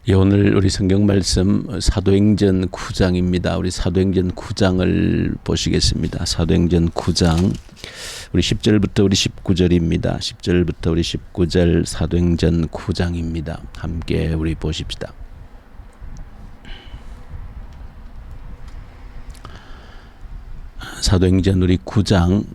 예, 오늘 우리 성경 말씀 사도행전 9장입니다. 우리 사도행전 9장을 보시겠습니다. 사도행전 9장 우리 10절부터 우리 19절입니다. 10절부터 우리 19절 사도행전 9장입니다. 함께 우리 보십시다. 사도행전 우리 9장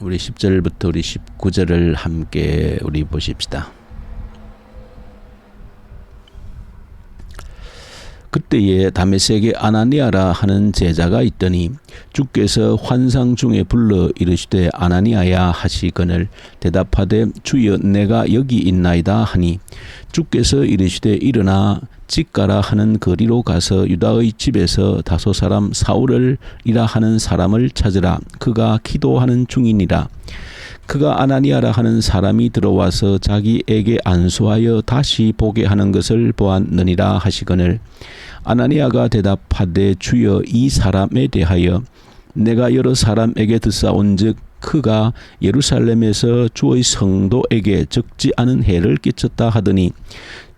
우리 10절부터 우리 19절을 함께 우리 보십시다. 그때에 다메섹에 아나니아라 하는 제자가 있더니 주께서 환상 중에 불러 이르시되 아나니아야 하시거늘 대답하되 주여 내가 여기 있나이다 하니 주께서 이르시되 일어나 찌까라 하는 거리로 가서 유다의 집에서 다소 사람 사울이라 하는 사람을 찾으라. 그가 기도하는 중이니라. 그가 아나니아라 하는 사람이 들어와서 자기에게 안수하여 다시 보게 하는 것을 보았느니라 하시거늘 아나니아가 대답하되 주여 이 사람에 대하여 내가 여러 사람에게 듣사온즉 그가 예루살렘에서 주의 성도에게 적지 않은 해를 끼쳤다 하더니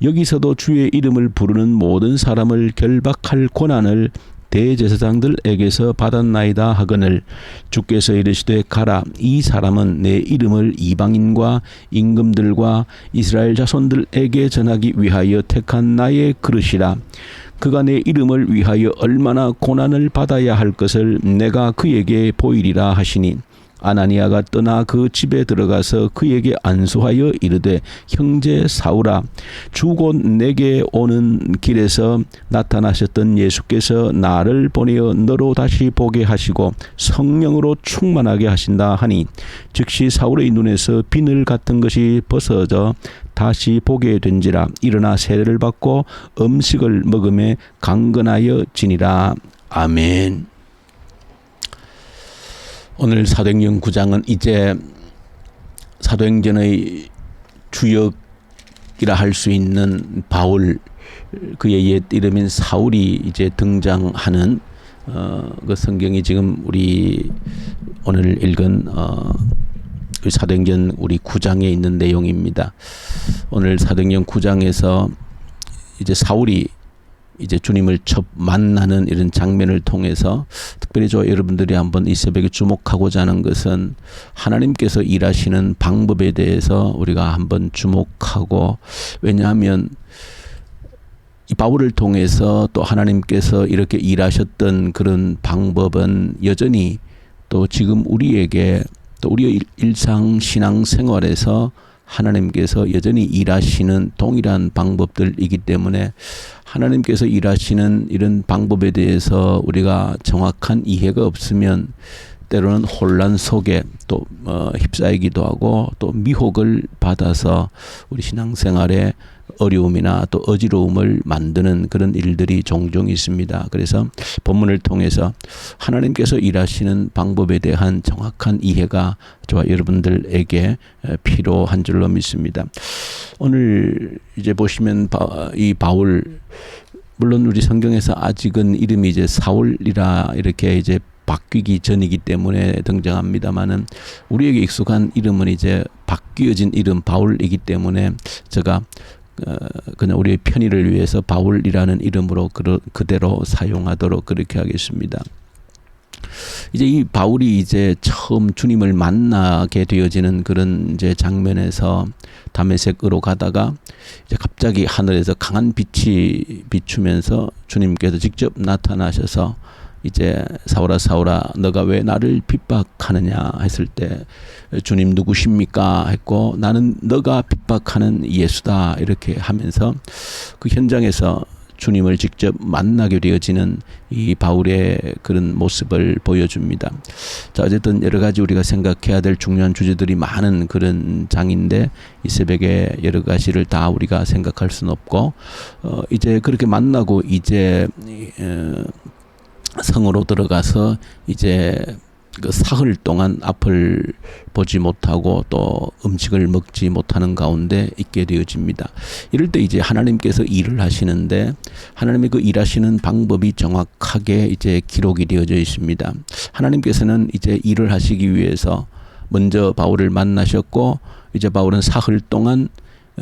여기서도 주의 이름을 부르는 모든 사람을 결박할 권한을 대제사장들에게서 받았나이다 하거늘 주께서 이르시되 가라. 이 사람은 내 이름을 이방인과 임금들과 이스라엘 자손들에게 전하기 위하여 택한 나의 그릇이라. 그가 내 이름을 위하여 얼마나 고난을 받아야 할 것을 내가 그에게 보이리라 하시니 아나니아가 떠나 그 집에 들어가서 그에게 안수하여 이르되 형제 사울아 주 곧 내게 오는 길에서 나타나셨던 예수께서 나를 보내어 너로 다시 보게 하시고 성령으로 충만하게 하신다 하니 즉시 사울의 눈에서 비늘 같은 것이 벗어져 다시 보게 된지라. 일어나 세례를 받고 음식을 먹음에 강건하여 지니라. 아멘. 오늘 사도행전 9장은 이제 사도행전의 주역이라 할 수 있는 바울, 그의 옛 이름인 사울이 이제 등장하는 그 성경이 지금 우리 오늘 읽은 사도행전 우리 9장에 있는 내용입니다. 오늘 사도행전 9장에서 이제 사울이 이제 주님을 첫 만나는 이런 장면을 통해서 특별히 여러분들이 한번 이 새벽에 주목하고자 하는 것은 하나님께서 일하시는 방법에 대해서 우리가 한번 주목하고, 왜냐하면 이 바울을 통해서 또 하나님께서 이렇게 일하셨던 그런 방법은 여전히 또 지금 우리에게 또 우리의 일상 신앙 생활에서 하나님께서 여전히 일하시는 동일한 방법들이기 때문에 하나님께서 일하시는 이런 방법에 대해서 우리가 정확한 이해가 없으면 때로는 혼란 속에 또 휩싸이기도 하고 또 미혹을 받아서 우리 신앙생활에 어려움이나 또 어지러움을 만드는 그런 일들이 종종 있습니다. 그래서 본문을 통해서 하나님께서 일하시는 방법에 대한 정확한 이해가 저와 여러분들에게 필요한 줄로 믿습니다. 오늘 이제 보시면 이 바울, 물론 우리 성경에서 아직은 이름이 이제 사울이라 이렇게 이제 바뀌기 전이기 때문에 등장합니다만은 우리에게 익숙한 이름은 이제 바뀌어진 이름 바울이기 때문에 제가 그냥 우리의 편의를 위해서 바울이라는 이름으로 그대로 사용하도록 그렇게 하겠습니다. 이제 이 바울이 이제 처음 주님을 만나게 되어지는 그런 이제 장면에서 다메섹으로 가다가 이제 갑자기 하늘에서 강한 빛이 비추면서 주님께서 직접 나타나셔서 이제 사울아 사울아 너가 왜 나를 핍박하느냐 했을 때 주님 누구십니까 했고 나는 너가 핍박하는 예수다 이렇게 하면서 그 현장에서 주님을 직접 만나게 되어지는 이 바울의 그런 모습을 보여줍니다. 자, 어쨌든 여러 가지 우리가 생각해야 될 중요한 주제들이 많은 그런 장인데 이 새벽에 여러 가지를 다 우리가 생각할 수는 없고 이제 그렇게 만나고 이제 성으로 들어가서 이제 그 사흘 동안 앞을 보지 못하고 또 음식을 먹지 못하는 가운데 있게 되어집니다. 이럴 때 이제 하나님께서 일을 하시는데 하나님의 그 일하시는 방법이 정확하게 이제 기록이 되어져 있습니다. 하나님께서는 이제 일을 하시기 위해서 먼저 바울을 만나셨고 이제 바울은 사흘 동안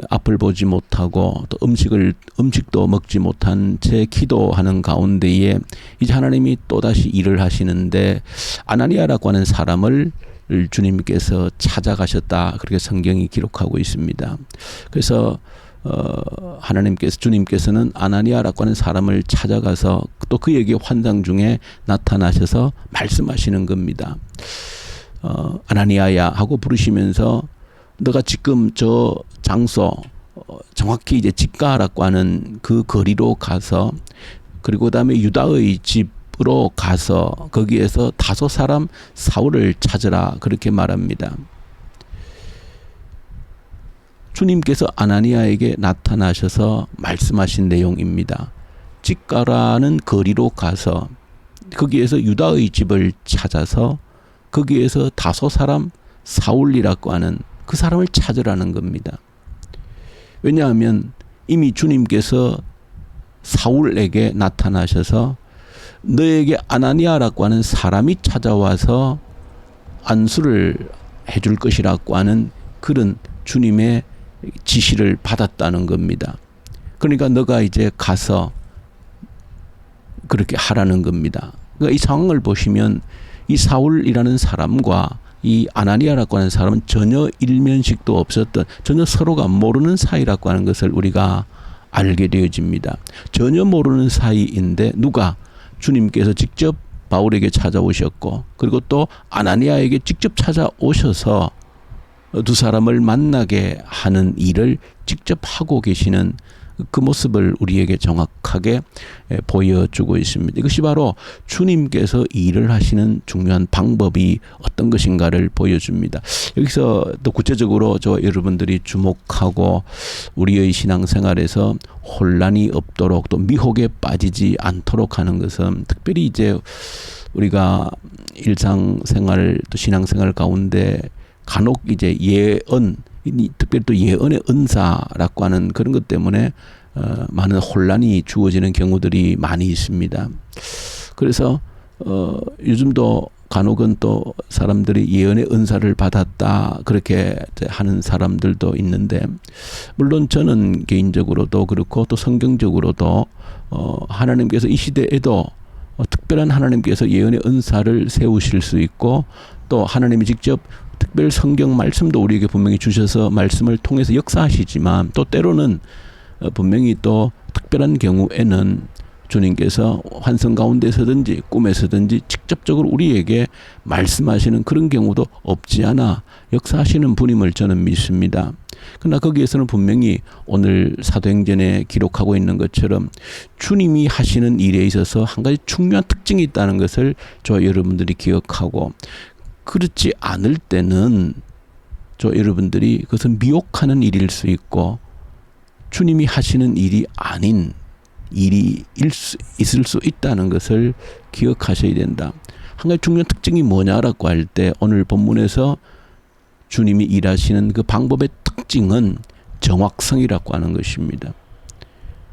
앞을 보지 못하고 또 음식도 먹지 못한 채 기도하는 가운데에 이제 하나님이 또다시 일을 하시는데 아나니아라고 하는 사람을 주님께서 찾아가셨다. 그렇게 성경이 기록하고 있습니다. 그래서 주님께서는 아나니아라고 하는 사람을 찾아가서 또 그에게 환상 중에 나타나셔서 말씀하시는 겁니다. 아나니아야 하고 부르시면서 너가 지금 저 장소 정확히 이제 직가라고 하는 그 거리로 가서 그리고 그다음에 유다의 집으로 가서 거기에서 다소 사람 사울을 찾으라 그렇게 말합니다. 주님께서 아나니아에게 나타나셔서 말씀하신 내용입니다. 직가라는 거리로 가서 거기에서 유다의 집을 찾아서 거기에서 다소 사람 사울이라고 하는 그 사람을 찾으라는 겁니다. 왜냐하면 이미 주님께서 사울에게 나타나셔서 너에게 아나니아라고 하는 사람이 찾아와서 안수를 해줄 것이라고 하는 그런 주님의 지시를 받았다는 겁니다. 그러니까 너가 이제 가서 그렇게 하라는 겁니다. 그러니까 이 상황을 보시면 이 사울이라는 사람과 이 아나니아라고 하는 사람은 전혀 일면식도 없었던 전혀 서로가 모르는 사이라고 하는 것을 우리가 알게 되어집니다. 전혀 모르는 사이인데 누가 주님께서 직접 바울에게 찾아오셨고 그리고 또 아나니아에게 직접 찾아오셔서 두 사람을 만나게 하는 일을 직접 하고 계시는 그 모습을 우리에게 정확하게 보여주고 있습니다. 이것이 바로 주님께서 일을 하시는 중요한 방법이 어떤 것인가를 보여줍니다. 여기서 또 구체적으로 여러분들이 주목하고 우리의 신앙생활에서 혼란이 없도록 또 미혹에 빠지지 않도록 하는 것은 특별히 이제 우리가 일상생활 또 신앙생활 가운데 간혹 이제 예언 특별히 또 예언의 은사라고 하는 그런 것 때문에 많은 혼란이 주어지는 경우들이 많이 있습니다. 그래서 요즘도 간혹은 또 사람들이 예언의 은사를 받았다 그렇게 하는 사람들도 있는데 물론 저는 개인적으로도 그렇고 또 성경적으로도 하나님께서 이 시대에도 특별한 하나님께서 예언의 은사를 세우실 수 있고 또 하나님이 직접 특별 성경 말씀도 우리에게 분명히 주셔서 말씀을 통해서 역사하시지만 또 때로는 분명히 또 특별한 경우에는 주님께서 환상 가운데서든지 꿈에서든지 직접적으로 우리에게 말씀하시는 그런 경우도 없지 않아 역사하시는 분임을 저는 믿습니다. 그러나 거기에서는 분명히 오늘 사도행전에 기록하고 있는 것처럼 주님이 하시는 일에 있어서 한 가지 중요한 특징이 있다는 것을 여러분들이 기억하고 그렇지 않을 때는 여러분들이 그것은 미혹하는 일일 수 있고 주님이 하시는 일이 아닌 일이 있을 수 있다는 것을 기억하셔야 된다. 한 가지 중요한 특징이 뭐냐라고 할 때 오늘 본문에서 주님이 일하시는 그 방법의 특징은 정확성이라고 하는 것입니다.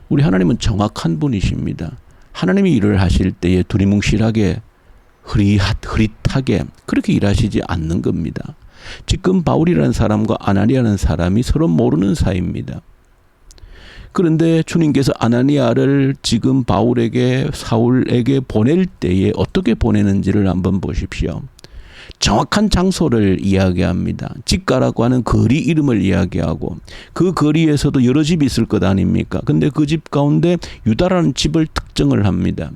우리 하나님은 정확한 분이십니다. 하나님이 일을 하실 때에 두리뭉실하게 흐릿하게 그렇게 일하시지 않는 겁니다. 지금 바울이라는 사람과 아나니아라는 사람이 서로 모르는 사이입니다. 그런데 주님께서 아나니아를 지금 바울에게 사울에게 보낼 때에 어떻게 보내는지를 한번 보십시오. 정확한 장소를 이야기합니다. 직가라고 하는 거리 이름을 이야기하고 그 거리에서도 여러 집이 있을 것 아닙니까? 근데 그 집 가운데 유다라는 집을 특정을 합니다.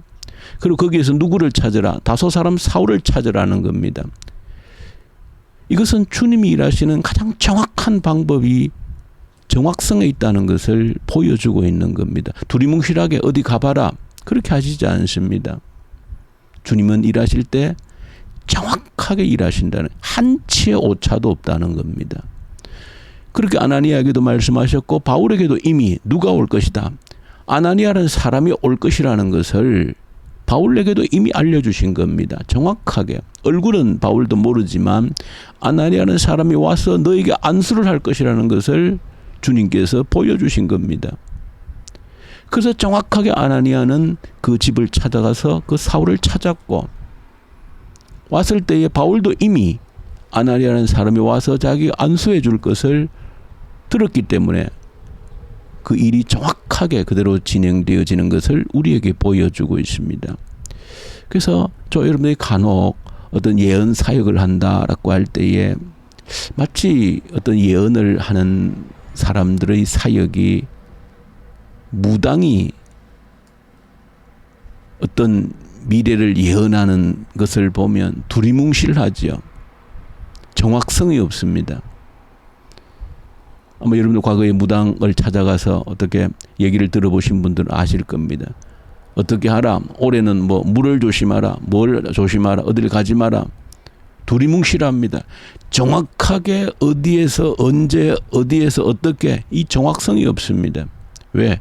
그리고 거기에서 누구를 찾으라? 다소 사람 사울을 찾으라는 겁니다. 이것은 주님이 일하시는 가장 정확한 방법이 정확성에 있다는 것을 보여주고 있는 겁니다. 두리뭉실하게 어디 가봐라 그렇게 하시지 않습니다. 주님은 일하실 때 정확하게 일하신다는 한치의 오차도 없다는 겁니다. 그렇게 아나니아에게도 말씀하셨고 바울에게도 이미 누가 올 것이다. 아나니아라는 사람이 올 것이라는 것을 바울에게도 이미 알려주신 겁니다. 정확하게. 얼굴은 바울도 모르지만 아나니아라는 사람이 와서 너에게 안수를 할 것이라는 것을 주님께서 보여주신 겁니다. 그래서 정확하게 아나니아는 그 집을 찾아가서 그 사울을 찾았고 왔을 때에 바울도 이미 아나니아라는 사람이 와서 자기가 안수해 줄 것을 들었기 때문에 그 일이 정확하게 그대로 진행되어지는 것을 우리에게 보여주고 있습니다. 그래서 저 여러분들이 간혹 어떤 예언 사역을 한다라고 할 때에 마치 어떤 예언을 하는 사람들의 사역이 무당이 어떤 미래를 예언하는 것을 보면 두리뭉실하죠. 정확성이 없습니다. 아마 여러분들 과거에 무당을 찾아가서 어떻게 얘기를 들어보신 분들은 아실 겁니다. 어떻게 하라. 올해는 뭐 물을 조심하라. 뭘 조심하라. 어디를 가지 마라. 두리뭉실합니다. 정확하게 어디에서 언제 어디에서 어떻게 이 정확성이 없습니다. 왜?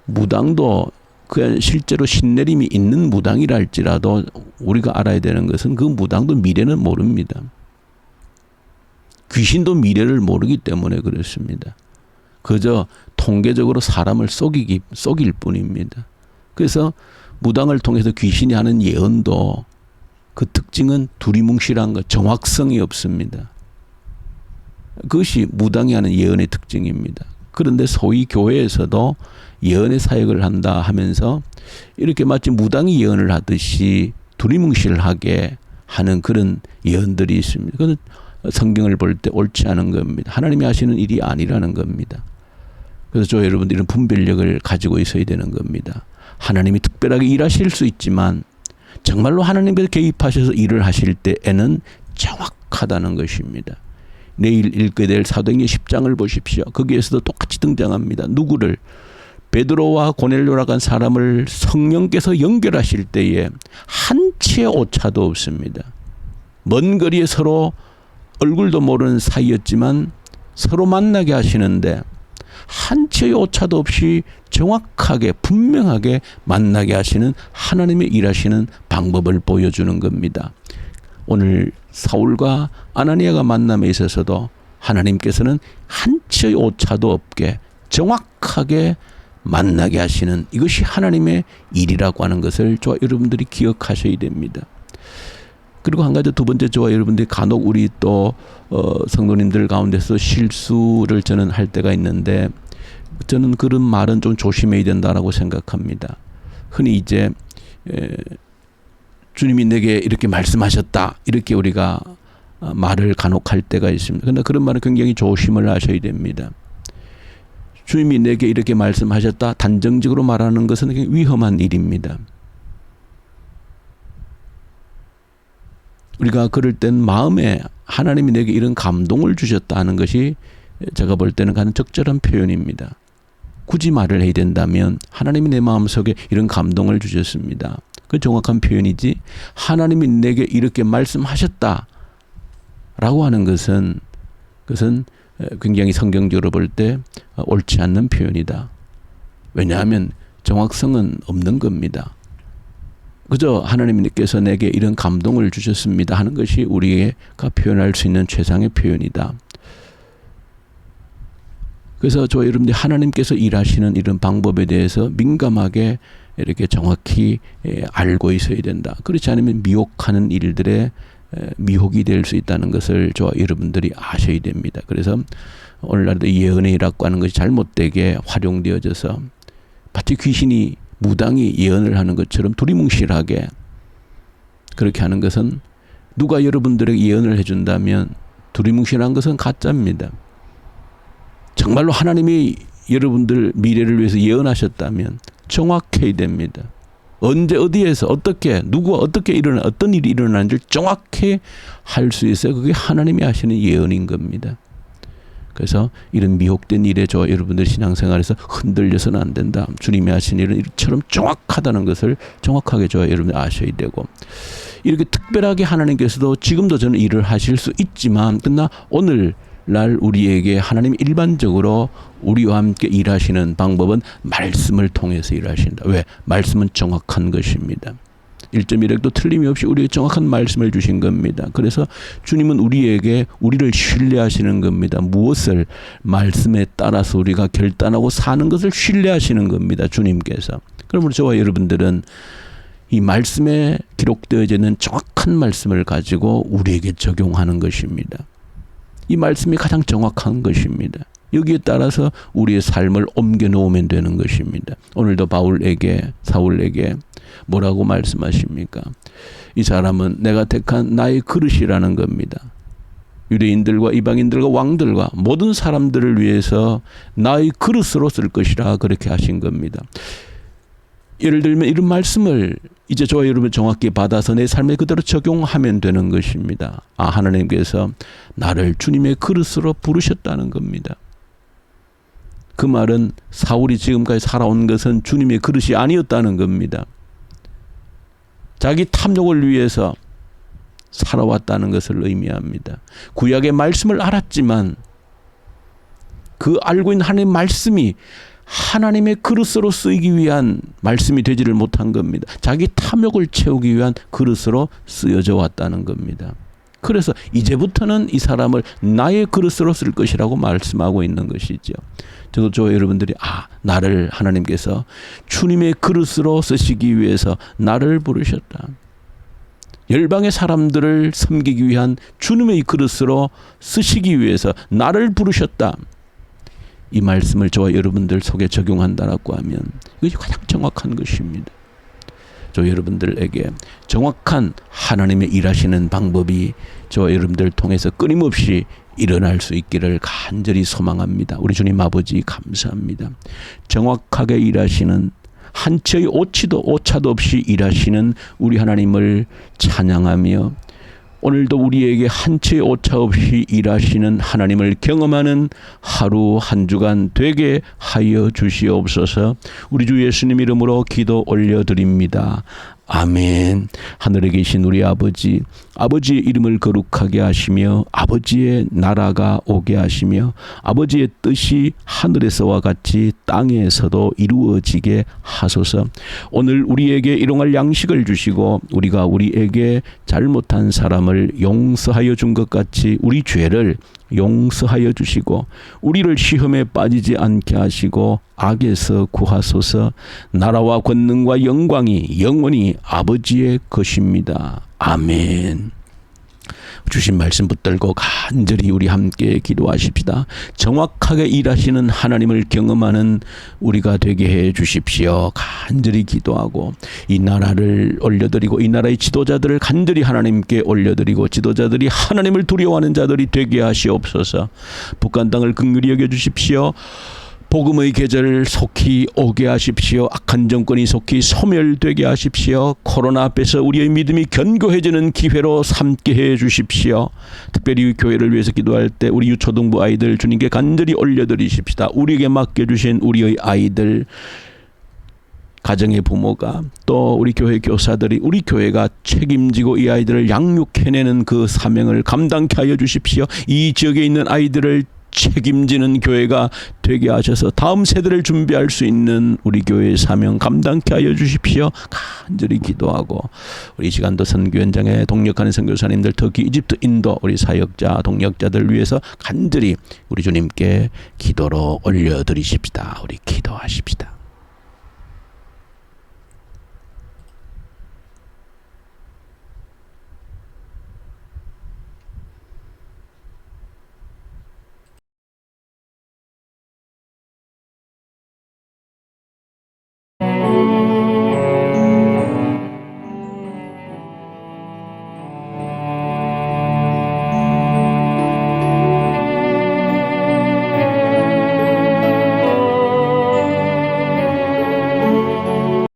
무당도 그냥 실제로 신내림이 있는 무당이라 할지라도 우리가 알아야 되는 것은 그 무당도 미래는 모릅니다. 귀신도 미래를 모르기 때문에 그렇습니다. 그저 통계적으로 사람을 속일 뿐입니다. 그래서 무당을 통해서 귀신이 하는 예언도 그 특징은 두리뭉실한 것, 정확성이 없습니다. 그것이 무당이 하는 예언의 특징입니다. 그런데 소위 교회에서도 예언의 사역을 한다 하면서 이렇게 마치 무당이 예언을 하듯이 두리뭉실하게 하는 그런 예언들이 있습니다. 그건 성경을 볼 때 옳지 않은 겁니다. 하나님이 하시는 일이 아니라는 겁니다. 그래서 저 여러분들 이런 분별력을 가지고 있어야 되는 겁니다. 하나님이 특별하게 일하실 수 있지만 정말로 하나님께서 개입하셔서 일을 하실 때에는 정확하다는 것입니다. 내일 읽게 될 사도행전 10장을 보십시오. 거기에서도 똑같이 등장합니다. 누구를? 베드로와 고넬료라고 한 사람을 성령께서 연결하실 때에 한 치의 오차도 없습니다. 먼 거리에 서로 얼굴도 모르는 사이였지만 서로 만나게 하시는데 한 치의 오차도 없이 정확하게 분명하게 만나게 하시는 하나님의 일하시는 방법을 보여주는 겁니다. 오늘 사울과 아나니아가 만남에 있어서도 하나님께서는 한 치의 오차도 없게 정확하게 만나게 하시는 이것이 하나님의 일이라고 하는 것을 저와 여러분들이 기억하셔야 됩니다. 그리고 한 가지 두 번째 저와 여러분들이 간혹 우리 또 성도님들 가운데서 실수를 저는 할 때가 있는데 저는 그런 말은 좀 조심해야 된다라고 생각합니다. 흔히 이제 주님이 내게 이렇게 말씀하셨다 이렇게 우리가 말을 간혹 할 때가 있습니다. 그런데 그런 말은 굉장히 조심을 하셔야 됩니다. 주님이 내게 이렇게 말씀하셨다 단정적으로 말하는 것은 굉장히 위험한 일입니다. 우리가 그럴 땐 마음에 하나님이 내게 이런 감동을 주셨다 하는 것이 제가 볼 때는 가장 적절한 표현입니다. 굳이 말을 해야 된다면 하나님이 내 마음속에 이런 감동을 주셨습니다. 그 정확한 표현이지 하나님이 내게 이렇게 말씀하셨다 라고 하는 것은 그것은 굉장히 성경적으로 볼 때 옳지 않는 표현이다. 왜냐하면 정확성은 없는 겁니다. 그저 하나님께서 내게 이런 감동을 주셨습니다 하는 것이 우리가 표현할 수 있는 최상의 표현이다. 그래서 저 여러분들이 하나님께서 일하시는 이런 방법에 대해서 민감하게 이렇게 정확히 알고 있어야 된다. 그렇지 않으면 미혹하는 일들에 미혹이 될 수 있다는 것을 저와 여러분들이 아셔야 됩니다. 그래서 오늘날도 예언의 일이라고 하는 것이 잘못되게 활용되어져서 마치 귀신이 무당이 예언을 하는 것처럼 두리뭉실하게 그렇게 하는 것은 누가 여러분들에게 예언을 해준다면 두리뭉실한 것은 가짜입니다. 정말로 하나님이 여러분들 미래를 위해서 예언하셨다면 정확해야 됩니다. 언제 어디에서 어떻게 누구와 어떻게 어떤 일이 일어나는지 정확히 할 수 있어요. 그게 하나님이 하시는 예언인 겁니다. 그래서 이런 미혹된 일에 저 여러분들 신앙생활에서 흔들려서는 안 된다. 주님이 하신 일은 이처럼 정확하다는 것을 정확하게 저 여러분들 아셔야 되고 이렇게 특별하게 하나님께서도 지금도 저는 일을 하실 수 있지만 그러나 오늘날 우리에게 하나님 일반적으로 우리와 함께 일하시는 방법은 말씀을 통해서 일하신다. 왜? 말씀은 정확한 것입니다. 1.1핵도 틀림이 없이 우리에게 정확한 말씀을 주신 겁니다. 그래서 주님은 우리를 신뢰하시는 겁니다. 무엇을 말씀에 따라서 우리가 결단하고 사는 것을 신뢰하시는 겁니다. 주님께서. 그러므로 저와 여러분들은 이 말씀에 기록되어져 있는 정확한 말씀을 가지고 우리에게 적용하는 것입니다. 이 말씀이 가장 정확한 것입니다. 여기에 따라서 우리의 삶을 옮겨 놓으면 되는 것입니다. 오늘도 사울에게 뭐라고 말씀하십니까? 이 사람은 내가 택한 나의 그릇이라는 겁니다. 유대인들과 이방인들과 왕들과 모든 사람들을 위해서 나의 그릇으로 쓸 것이라 그렇게 하신 겁니다. 예를 들면 이런 말씀을 이제 저와 여러분 정확히 받아서 내 삶에 그대로 적용하면 되는 것입니다. 하나님께서 나를 주님의 그릇으로 부르셨다는 겁니다. 그 말은 사울이 지금까지 살아온 것은 주님의 그릇이 아니었다는 겁니다. 자기 탐욕을 위해서 살아왔다는 것을 의미합니다. 구약의 말씀을 알았지만 그 알고 있는 하나님의 말씀이 하나님의 그릇으로 쓰이기 위한 말씀이 되지를 못한 겁니다. 자기 탐욕을 채우기 위한 그릇으로 쓰여져 왔다는 겁니다. 그래서 이제부터는 이 사람을 나의 그릇으로 쓸 것이라고 말씀하고 있는 것이죠. 저도 여러분들이 나를 하나님께서 주님의 그릇으로 쓰시기 위해서 나를 부르셨다. 열방의 사람들을 섬기기 위한 주님의 그릇으로 쓰시기 위해서 나를 부르셨다. 이 말씀을 저와 여러분들 속에 적용한다라고 하면 이것이 가장 정확한 것입니다. 저 여러분들에게 정확한 하나님의 일하시는 방법이 저와 여러분들 통해서 끊임없이 일어날 수 있기를 간절히 소망합니다. 우리 주님 아버지 감사합니다. 정확하게 일하시는 한치의 오차도 없이 일하시는 우리 하나님을 찬양하며 오늘도 우리에게 한치의 오차 없이 일하시는 하나님을 경험하는 하루 한 주간 되게 하여 주시옵소서. 우리 주 예수님 이름으로 기도 올려드립니다. 아멘. 하늘에 계신 우리 아버지, 아버지의 이름을 거룩하게 하시며 아버지의 나라가 오게 하시며 아버지의 뜻이 하늘에서와 같이 땅에서도 이루어지게 하소서. 오늘 우리에게 일용할 양식을 주시고 우리가 우리에게 잘못한 사람을 용서하여 준 것 같이 우리 죄를 용서하여 주시고 우리를 시험에 빠지지 않게 하시고 악에서 구하소서. 나라와 권능과 영광이 영원히 아버지의 것입니다. 아멘. 주신 말씀 붙들고 간절히 우리 함께 기도하십시다. 정확하게 일하시는 하나님을 경험하는 우리가 되게 해 주십시오. 간절히 기도하고 이 나라를 올려드리고 이 나라의 지도자들을 간절히 하나님께 올려드리고 지도자들이 하나님을 두려워하는 자들이 되게 하시옵소서. 북한 땅을 긍휼히 여겨주십시오. 복음의 계절 속히 오게 하십시오. 악한 정권이 속히 소멸되게 하십시오. 코로나 앞에서 우리의 믿음이 견고해지는 기회로 삼게 해 주십시오. 특별히 교회를 위해서 기도할 때 우리 유초등부 아이들 주님께 간절히 올려드리십시다. 우리에게 맡겨주신 우리의 아이들, 가정의 부모가 또 우리 교회 교사들이 우리 교회가 책임지고 이 아이들을 양육해내는 그 사명을 감당케 하여 주십시오. 이 지역에 있는 아이들을 책임지는 교회가 되게 하셔서 다음 세대를 준비할 수 있는 우리 교회의 사명 감당케 하여 주십시오. 간절히 기도하고 우리 시간도 선교 현장에 동력하는 선교사님들, 특히 이집트, 인도 우리 사역자, 동역자들 위해서 간절히 우리 주님께 기도로 올려드리십시다. 우리 기도하십시다.